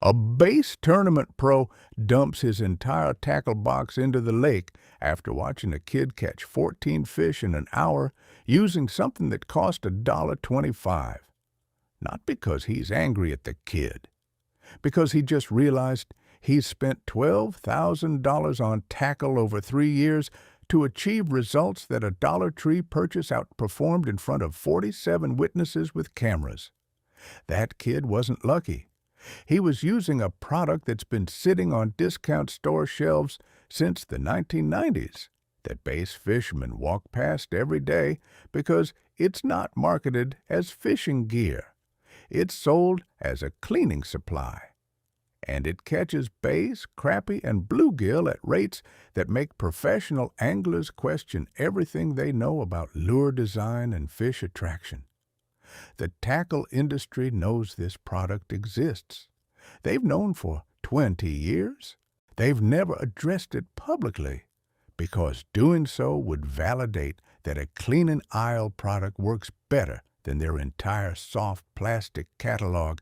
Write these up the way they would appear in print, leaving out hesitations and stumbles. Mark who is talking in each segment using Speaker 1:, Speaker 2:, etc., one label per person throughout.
Speaker 1: A bass tournament pro dumps his entire tackle box into the lake after watching a kid catch 14 fish in an hour using something that cost $1.25. Not because he's angry at the kid, because he just realized he's spent $12,000 on tackle over 3 years to achieve results that a Dollar Tree purchase outperformed in front of 47 witnesses with cameras. That kid wasn't lucky. He was using a product that's been sitting on discount store shelves since the 1990s, that bass fishermen walk past every day because it's not marketed as fishing gear. It's sold as a cleaning supply. And it catches bass, crappie, and bluegill at rates that make professional anglers question everything they know about lure design and fish attraction. The tackle industry knows this product exists. They've known for 20 years. They've never addressed it publicly because doing so would validate that a cleaning aisle product works better than their entire soft plastic catalog,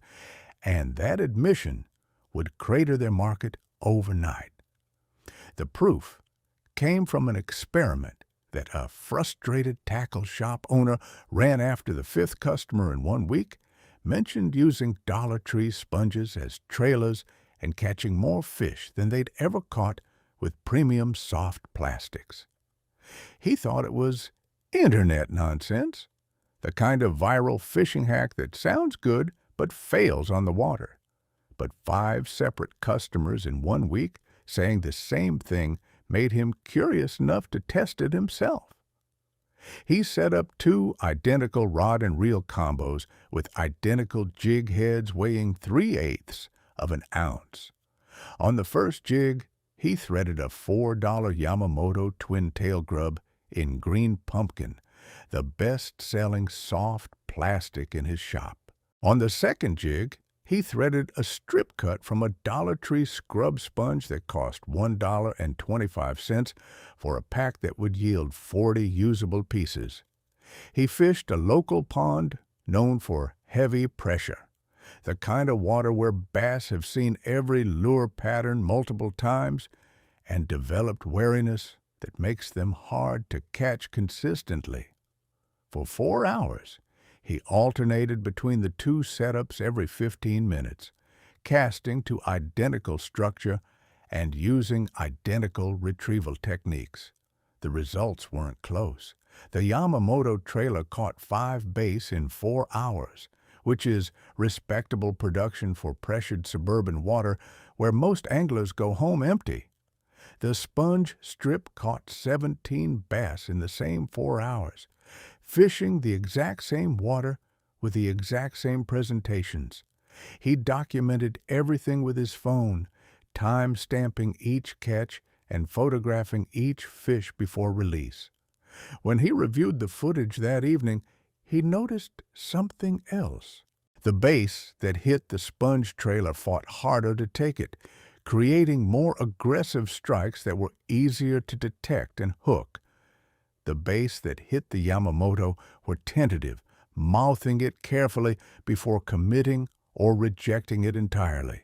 Speaker 1: and that admission would crater their market overnight. The proof came from an experiment that a frustrated tackle shop owner ran after the fifth customer in 1 week, mentioned using Dollar Tree sponges as trailers and catching more fish than they'd ever caught with premium soft plastics. He thought it was internet nonsense, the kind of viral fishing hack that sounds good but fails on the water. But 5 separate customers in 1 week saying the same thing made him curious enough to test it himself. He set up 2 identical rod and reel combos with identical jig heads weighing 3/8 of an ounce. On the first jig, he threaded a $4 Yamamoto twin tail grub in green pumpkin, the best-selling soft plastic in his shop. On the second jig, he threaded a strip cut from a Dollar Tree scrub sponge that cost $1.25 for a pack that would yield 40 usable pieces. He fished a local pond known for heavy pressure, the kind of water where bass have seen every lure pattern multiple times and developed wariness that makes them hard to catch consistently. For 4 hours, he alternated between the 2 setups every 15 minutes, casting to identical structure and using identical retrieval techniques. The results weren't close. The Yamamoto trailer caught 5 bass in 4 hours, which is respectable production for pressured suburban water where most anglers go home empty. The sponge strip caught 17 bass in the same 4 hours, fishing the exact same water with the exact same presentations. He documented everything with his phone, time-stamping each catch and photographing each fish before release. When he reviewed the footage that evening, he noticed something else. The bass that hit the sponge trailer fought harder to take it, creating more aggressive strikes that were easier to detect and hook. The bass that hit the Yamamoto were tentative, mouthing it carefully before committing or rejecting it entirely.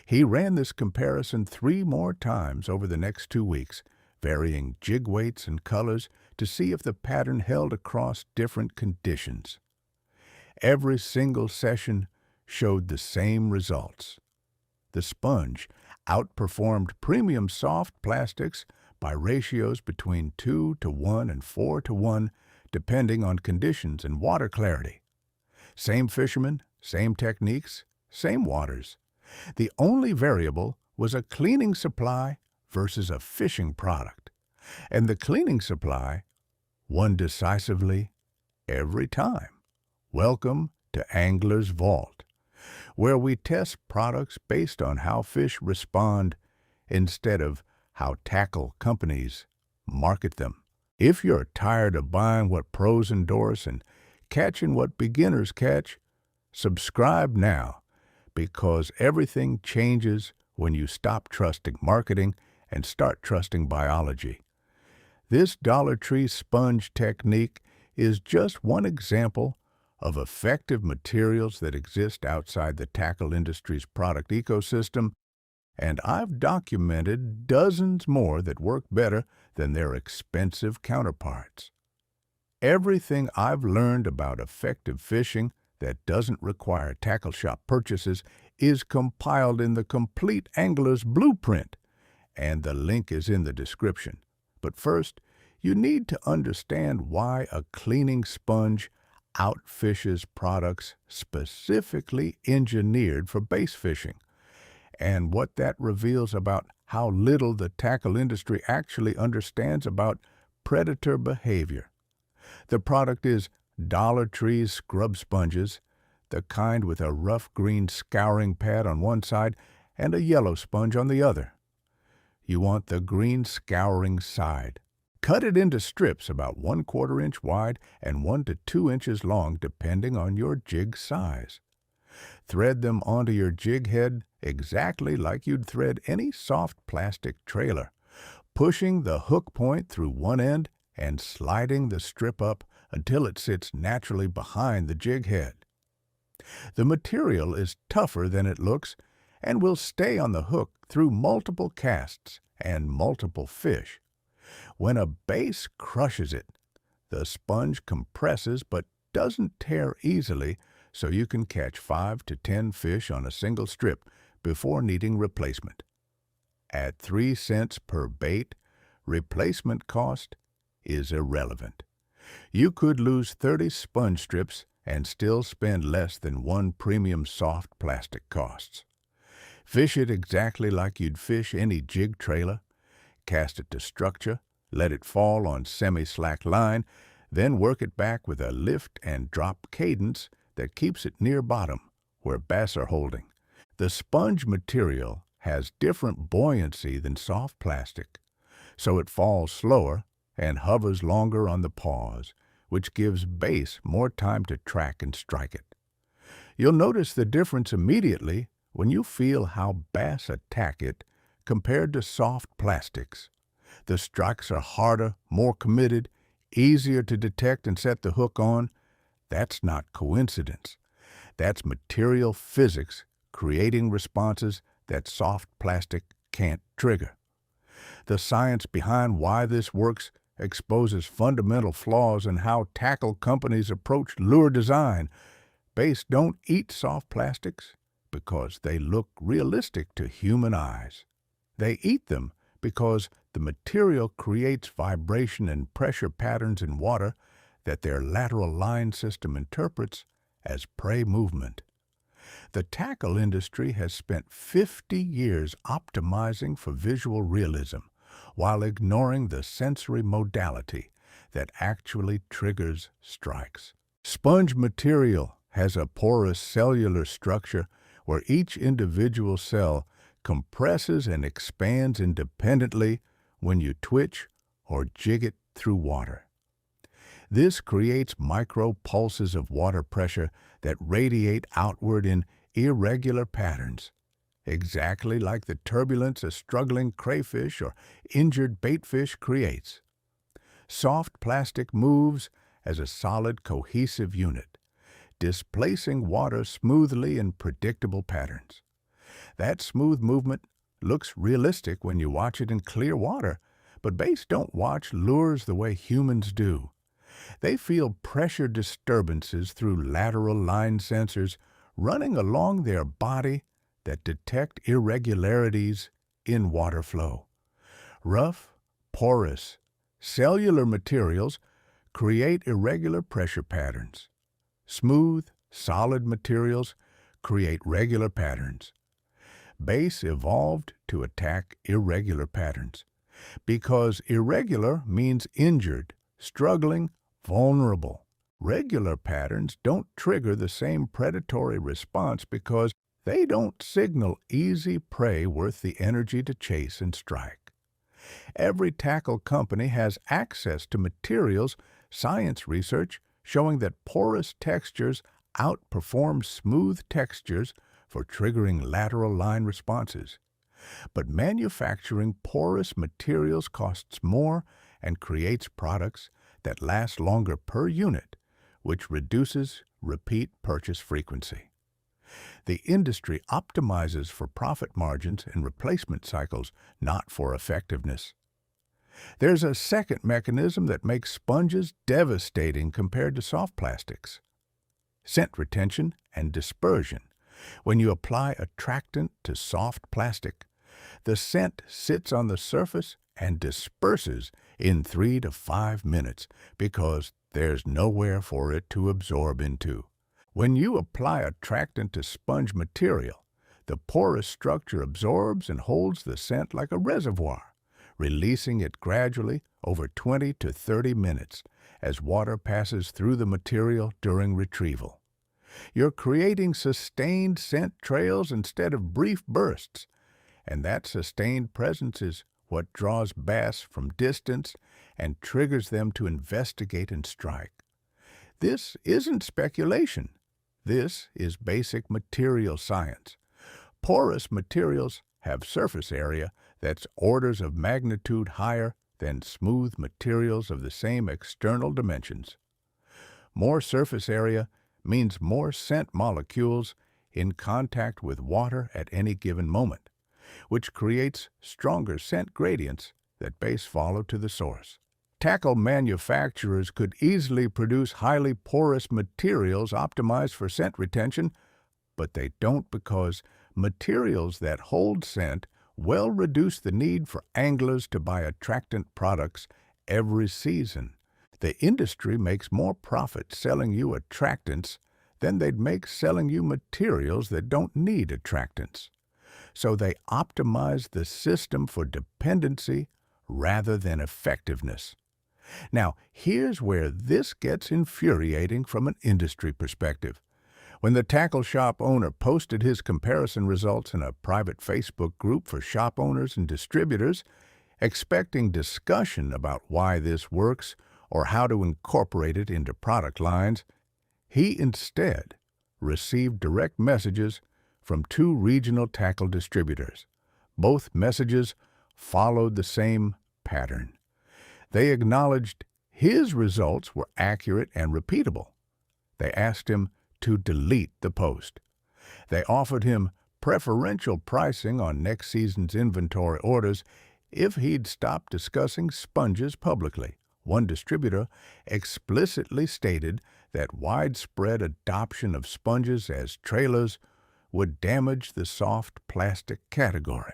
Speaker 1: He ran this comparison 3 more times over the next 2 weeks, varying jig weights and colors to see if the pattern held across different conditions. Every single session showed the same results. The sponge outperformed premium soft plastics by ratios between 2-to-1 and 4-to-1, depending on conditions and water clarity. Same fishermen, same techniques, same waters. The only variable was a cleaning supply versus a fishing product. And the cleaning supply won decisively every time. Welcome to Angler's Vault, where we test products based on how fish respond instead of how tackle companies market them. If you're tired of buying what pros endorse and catching what beginners catch, subscribe now, because everything changes when you stop trusting marketing and start trusting biology. This Dollar Tree sponge technique is just one example of effective materials that exist outside the tackle industry's product ecosystem, and I've documented dozens more that work better than their expensive counterparts. Everything I've learned about effective fishing that doesn't require tackle shop purchases is compiled in the Complete Angler's Blueprint, and the link is in the description. But first, you need to understand why a cleaning sponge outfishes products specifically engineered for bass fishing, and what that reveals about how little the tackle industry actually understands about predator behavior. The product is Dollar Tree's scrub sponges, the kind with a rough green scouring pad on one side and a yellow sponge on the other. You want the green scouring side. Cut it into strips about 1/4 inch wide and 1 to 2 inches long depending on your jig size. Thread them onto your jig head exactly like you'd thread any soft plastic trailer, pushing the hook point through one end and sliding the strip up until it sits naturally behind the jig head. The material is tougher than it looks and will stay on the hook through multiple casts and multiple fish. When a bass crushes it, the sponge compresses but doesn't tear easily, so you can catch 5 to 10 fish on a single strip before needing replacement. At 3 cents per bait, replacement cost is irrelevant. You could lose 30 sponge strips and still spend less than 1 premium soft plastic costs. Fish it exactly like you'd fish any jig trailer. Cast it to structure, let it fall on semi-slack line, then work it back with a lift and drop cadence that keeps it near bottom, where bass are holding. The sponge material has different buoyancy than soft plastic, so it falls slower and hovers longer on the paws, which gives bass more time to track and strike it. You'll notice the difference immediately when you feel how bass attack it compared to soft plastics. The strikes are harder, more committed, easier to detect and set the hook on. That's not coincidence. That's material physics creating responses that soft plastic can't trigger. The science behind why this works exposes fundamental flaws in how tackle companies approach lure design. Bass don't eat soft plastics because they look realistic to human eyes. They eat them because the material creates vibration and pressure patterns in water that their lateral line system interprets as prey movement. The tackle industry has spent 50 years optimizing for visual realism while ignoring the sensory modality that actually triggers strikes. Sponge material has a porous cellular structure where each individual cell compresses and expands independently when you twitch or jig it through water. This creates micro pulses of water pressure that radiate outward in irregular patterns, exactly like the turbulence a struggling crayfish or injured baitfish creates. Soft plastic moves as a solid, cohesive unit, displacing water smoothly in predictable patterns. That smooth movement looks realistic when you watch it in clear water, but bass don't watch lures the way humans do. They feel pressure disturbances through lateral line sensors running along their body that detect irregularities in water flow. Rough, porous, cellular materials create irregular pressure patterns. Smooth, solid materials create regular patterns. Bass evolved to attack irregular patterns because irregular means injured, struggling, vulnerable. Regular patterns don't trigger the same predatory response because they don't signal easy prey worth the energy to chase and strike. Every tackle company has access to materials, science research showing that porous textures outperform smooth textures for triggering lateral line responses. But manufacturing porous materials costs more and creates products that last longer per unit, which reduces repeat purchase frequency. The industry optimizes for profit margins and replacement cycles, not for effectiveness. There's a second mechanism that makes sponges devastating compared to soft plastics: scent retention and dispersion. When you apply attractant to soft plastic, the scent sits on the surface and disperses in 3 to 5 minutes because there's nowhere for it to absorb into. When you apply attractant to sponge material, the porous structure absorbs and holds the scent like a reservoir, releasing it gradually over 20 to 30 minutes as water passes through the material during retrieval. You're creating sustained scent trails instead of brief bursts, and that sustained presence is what draws bass from distance and triggers them to investigate and strike. This isn't speculation. This is basic material science. Porous materials have surface area that's orders of magnitude higher than smooth materials of the same external dimensions. More surface area means more scent molecules in contact with water at any given moment, which creates stronger scent gradients that base follow to the source. Tackle manufacturers could easily produce highly porous materials optimized for scent retention, but they don't because materials that hold scent well reduce the need for anglers to buy attractant products every season. The industry makes more profit selling you attractants than they'd make selling you materials that don't need attractants. So they optimize the system for dependency rather than effectiveness. Now, here's where this gets infuriating from an industry perspective. When the tackle shop owner posted his comparison results in a private Facebook group for shop owners and distributors, expecting discussion about why this works or how to incorporate it into product lines, he instead received direct messages from 2 regional tackle distributors. Both messages followed the same pattern. They acknowledged his results were accurate and repeatable. They asked him to delete the post. They offered him preferential pricing on next season's inventory orders if he'd stop discussing sponges publicly. One distributor explicitly stated that widespread adoption of sponges as trailers would damage the soft plastic category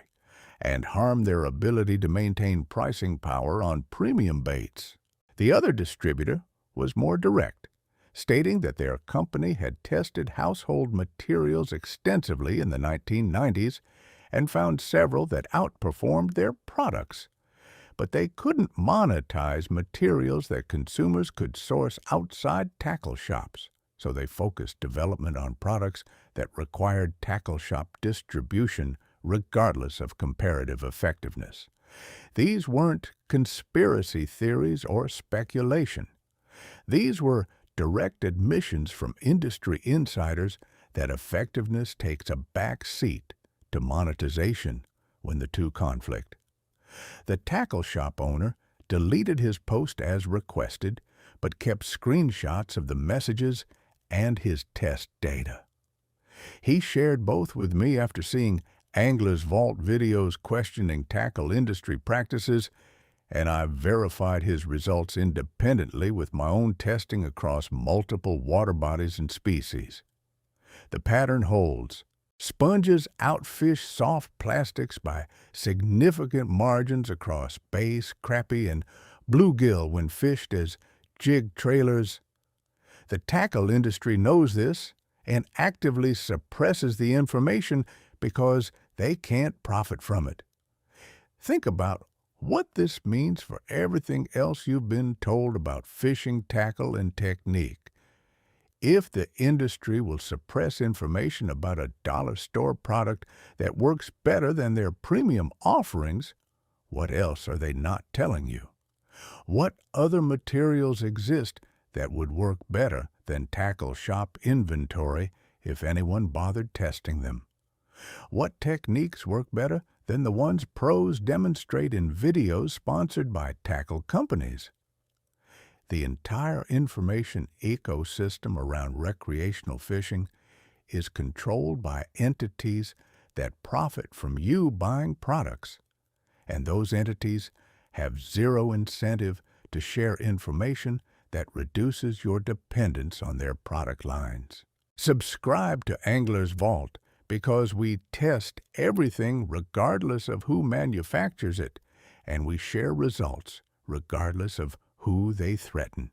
Speaker 1: and harm their ability to maintain pricing power on premium baits. The other distributor was more direct, stating that their company had tested household materials extensively in the 1990s and found several that outperformed their products. But they couldn't monetize materials that consumers could source outside tackle shops, so they focused development on products that required tackle shop distribution regardless of comparative effectiveness. These weren't conspiracy theories or speculation. These were direct admissions from industry insiders that effectiveness takes a back seat to monetization when the two conflict. The tackle shop owner deleted his post as requested, but kept screenshots of the messages and his test data. He shared both with me after seeing Angler's Vault videos questioning tackle industry practices, and I've verified his results independently with my own testing across multiple water bodies and species. The pattern holds. Sponges outfish soft plastics by significant margins across bass, crappie, and bluegill when fished as jig trailers. The tackle industry knows this and actively suppresses the information because they can't profit from it. Think about what this means for everything else you've been told about fishing tackle and technique. If the industry will suppress information about a dollar store product that works better than their premium offerings, what else are they not telling you? What other materials exist that would work better than tackle shop inventory if anyone bothered testing them? What techniques work better than the ones pros demonstrate in videos sponsored by tackle companies? The entire information ecosystem around recreational fishing is controlled by entities that profit from you buying products, and those entities have zero incentive to share information that reduces your dependence on their product lines. Subscribe to Angler's Vault because we test everything regardless of who manufactures it, and we share results regardless of who they threaten.